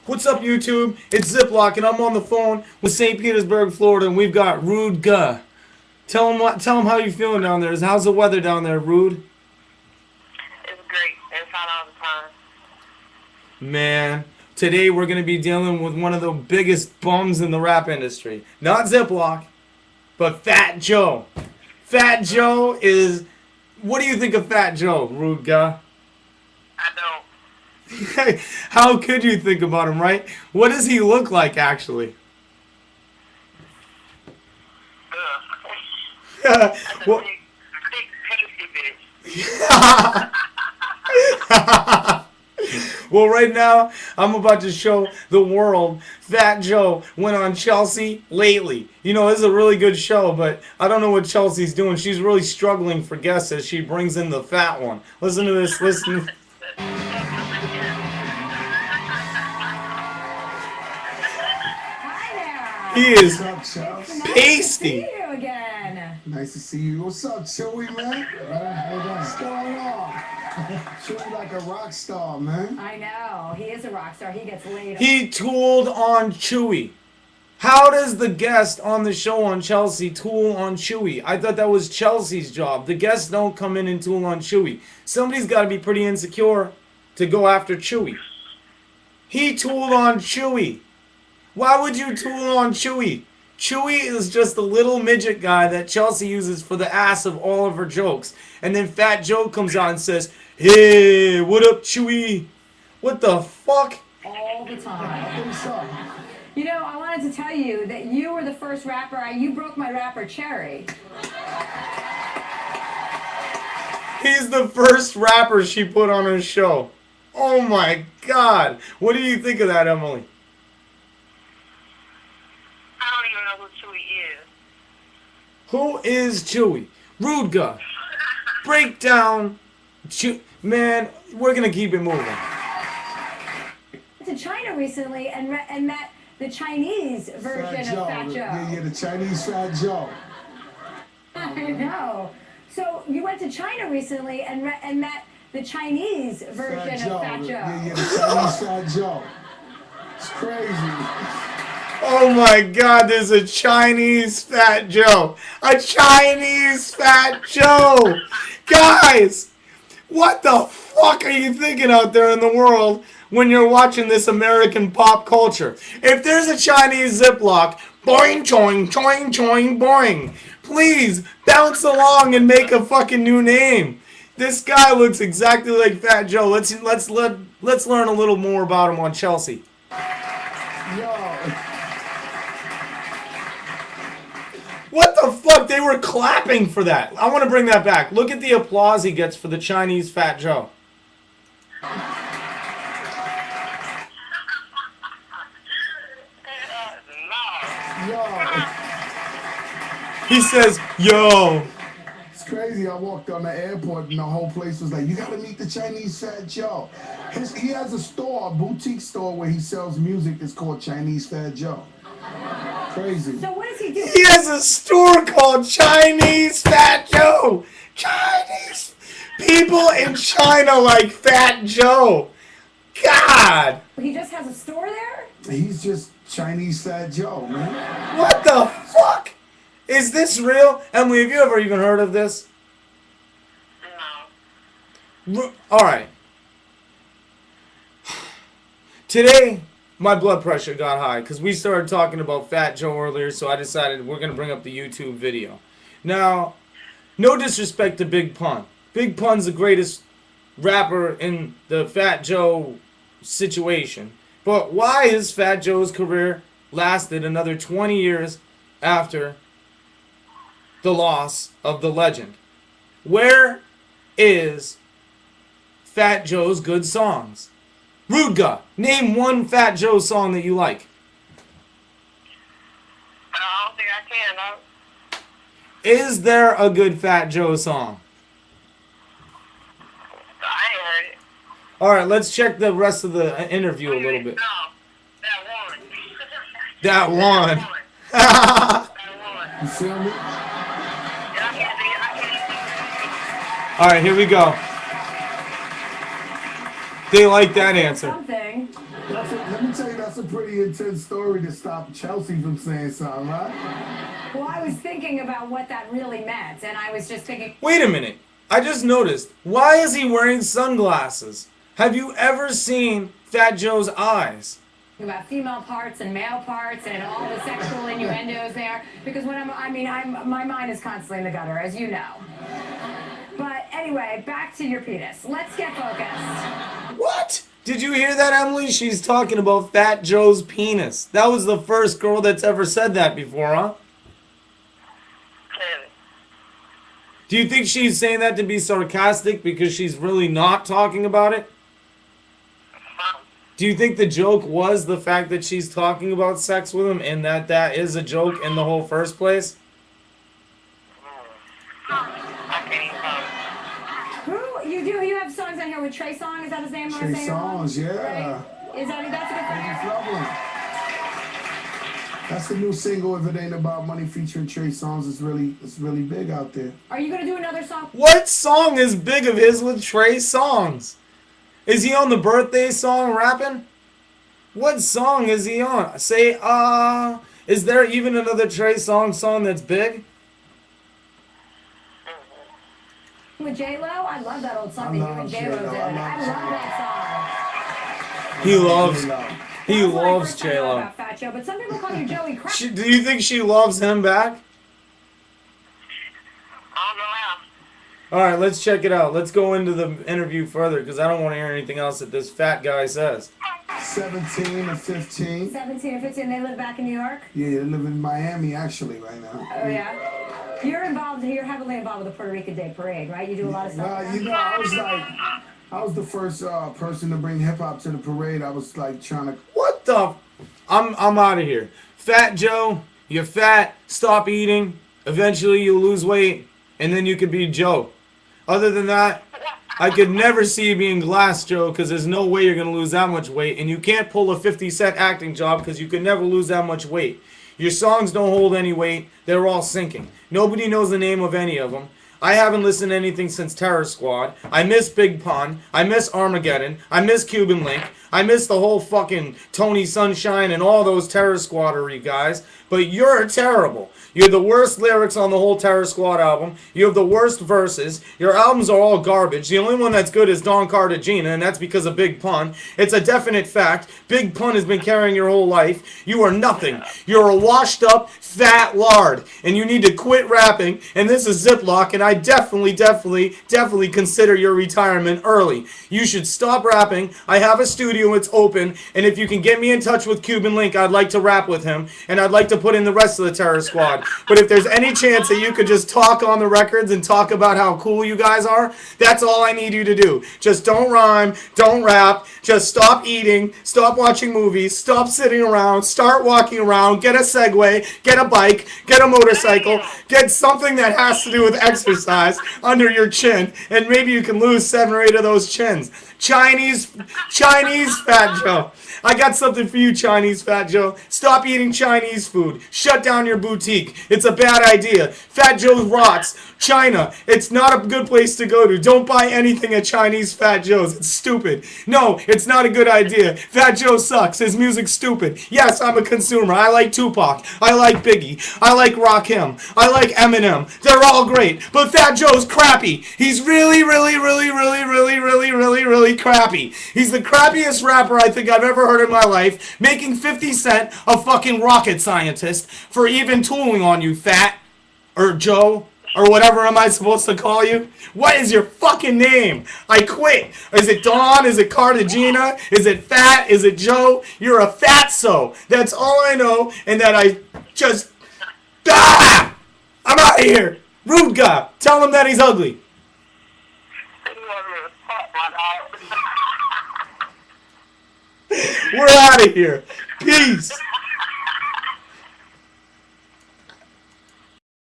What's up, YouTube? It's Ziplok, and I'm on the phone with St. Petersburg, Florida, and we've got Rude Guh. Tell him how you feeling down there. How's the weather down there, Rude? It's great. It's hot all the time. Man, today we're gonna be dealing with one of the biggest bums in the rap industry. Not Ziplok, but Fat Joe. Fat Joe is. What do you think of Fat Joe, Rude Guh? I don't. How could you think about him, right? What does he look like, actually? Ugh. That's a Well, big, tasty bitch. well, right now, I'm about to show the world Fat Joe went on Chelsea lately. You know, this is a really good show, but I don't know what Chelsea's doing. She's really struggling for guests as she brings in the fat one. Listen to this. Listen. Hi He there. is What's up, Charles? Nice to pasty. see you again. Nice to see you. What's up, Chewy, man? What's going on? Chewy like a rock star, man. I know. He is a rock star. He gets laid. He tooled on Chewy. How does the guest on the show on Chelsea tool on Chewy? I thought that was Chelsea's job. The guests don't come in and tool on Chewy. Somebody's got to be pretty insecure to go after Chewy. He tooled on Chewy. Why would you tool on Chewy? Chewy is just the little midget guy that Chelsea uses for the ass of all of her jokes. And then Fat Joe comes out and says, "Hey, what up, Chewy?" What the fuck? all the time. What's up? You know, I wanted to tell you that you were the first rapper. You broke my rapper cherry. He's the first rapper she put on her show. Oh my god. What do you think of that, Emily? I don't even know who Chewy is. Who is Chewy? Rude Guh. Break down. Man, we're gonna keep it moving. To China recently and met the Chinese version of Fat Joe. Yeah, the Chinese Fat Joe. I know. So you went to China recently and met the Chinese version of Fat Joe. Yeah, the Chinese Fat Joe. It's crazy. Oh my god, there's a Chinese Fat Joe. A Chinese Fat Joe. Guys, what the fuck are you thinking out there in the world when you're watching this American pop culture? If there's a Chinese Ziplok, boing, choing, choing, choing, boing. Please bounce along and make a fucking new name. This guy looks exactly like Fat Joe. Let's learn a little more about him on Chelsea. Yo. What the fuck? They were clapping for that. I want to bring that back. Look at the applause he gets for the Chinese Fat Joe. Yo. He says, "Yo." It's crazy. I walked on the airport and the whole place was like, you gotta meet the Chinese Fat Joe. He has a store, a boutique store where he sells music. It's called Chinese Fat Joe. Crazy. So what does he do? He has a store called Chinese Fat Joe. Chinese people in China like Fat Joe. God. He just has a store there? He's just Chinese Fat Joe, man. What the fuck? Is this real? Emily, have you ever even heard of this? No. Alright. Today, my blood pressure got high because we started talking about Fat Joe earlier, so I decided we're going to bring up the YouTube video. Now, no disrespect to Big Pun. Big Pun's the greatest rapper in the Fat Joe situation. But why has Fat Joe's career lasted another 20 years after the loss of the legend? Where is Fat Joe's good songs? Rude Guh, name one Fat Joe song that you like. I don't think I can, no. Is there a good Fat Joe song? I ain't heard it. Alright, let's check the rest of the interview a little bit. No. That one. That one. That one. You feel me? And I can't Alright, here we go. They like that answer. Something. That's Let me tell you, that's a pretty intense story to stop Chelsea from saying something, right? Well, I was thinking about what that really meant, and I was just thinking. Wait a minute. I just noticed. Why is he wearing sunglasses? Have you ever seen Fat Joe's eyes? About female parts and male parts and all the sexual innuendos there, because when my mind is constantly in the gutter, as you know. But anyway, back to your penis. Let's get focused. What? Did you hear that, Emily? She's talking about Fat Joe's penis. That was the first girl that's ever said that before, huh? Clearly. Do you think she's saying that to be sarcastic because she's really not talking about it? Do you think the joke was the fact that she's talking about sex with him and that is a joke in the whole first place? I can't even follow. You have songs on here with Trey Songz, is that his name? Trey Songz, yeah. Right? That's a good Thank you, that's the new single, If It Ain't About Money, featuring Trey Songz. It's really big out there. Are you gonna do another song? What song is big of his with Trey Songz? Is he on the birthday song rapping? What song is he on? Say, is there even another Trey Songz song that's big? With J-Lo? I love that old song that you and J-Lo did. I love that song. He loves That's J-Lo. about Fat Joe, but some people call you Joey Crap. Do you think she loves him back? I don't know how. Alright, let's check it out. Let's go into the interview further because I don't want to hear anything else that this fat guy says. 17 or 15. 17 or 15, they live back in New York? Yeah, they live in Miami actually right now. Oh, yeah? You're heavily involved with the Puerto Rican Day Parade, right? You do a lot of stuff. You know, I was the first person to bring hip hop to the parade. I was like trying to. What the? I'm out of here. Fat Joe, you're fat. Stop eating. Eventually you'll lose weight, and then you could be Joe. Other than that, I could never see you being Glass Joe because there's no way you're gonna lose that much weight, and you can't pull a 50-cent acting job because you could never lose that much weight. Your songs don't hold any weight. They're all sinking. Nobody knows the name of any of them. I haven't listened to anything since Terror Squad. I miss Big Pun. I miss Armageddon. I miss Cuban Link. I miss the whole fucking Tony Sunshine and all those Terror Squadery guys. But you're terrible. You have the worst lyrics on the whole Terror Squad album. You have the worst verses. Your albums are all garbage. The only one that's good is Don Cartagena, and that's because of Big Pun. It's a definite fact. Big Pun has been carrying your whole life. You are nothing. You're a washed up, fat lard. And you need to quit rapping. And this is Ziplok, and I definitely consider your retirement early. You should stop rapping. I have a studio, it's open. And if you can get me in touch with Cuban Link, I'd like to rap with him. And I'd like to put in the rest of the Terror Squad. But if there's any chance that you could just talk on the records and talk about how cool you guys are, that's all I need you to do. Just don't rhyme, don't rap, just stop eating, stop watching movies, stop sitting around, start walking around, get a Segway, get a bike, get a motorcycle, get something that has to do with exercise under your chin, and maybe you can lose 7 or 8 of those chins. Chinese Fat Joe. I got something for you, Chinese Fat Joe. Stop eating Chinese food. Shut down your boutique. It's a bad idea. Fat Joe rots. China, it's not a good place to go to. Don't buy anything at Chinese Fat Joe's. It's stupid. No, it's not a good idea. Fat Joe sucks. His music's stupid. Yes, I'm a consumer. I like Tupac. I like Biggie. I like Rakim. I like Eminem. They're all great. But Fat Joe's crappy. He's really crappy. He's the crappiest rapper I think I've ever heard in my life, making 50 Cent a fucking rocket scientist for even tooling on you, Fat. Or Joe. Or whatever am I supposed to call you? What is your fucking name? I quit. Is it Don? Is it Cartagena? Is it Fat? Is it Joe? You're a fatso. That's all I know. And that I just... Ah! I'm out of here. Rude guy. Tell him that he's ugly. We're out of here. Peace.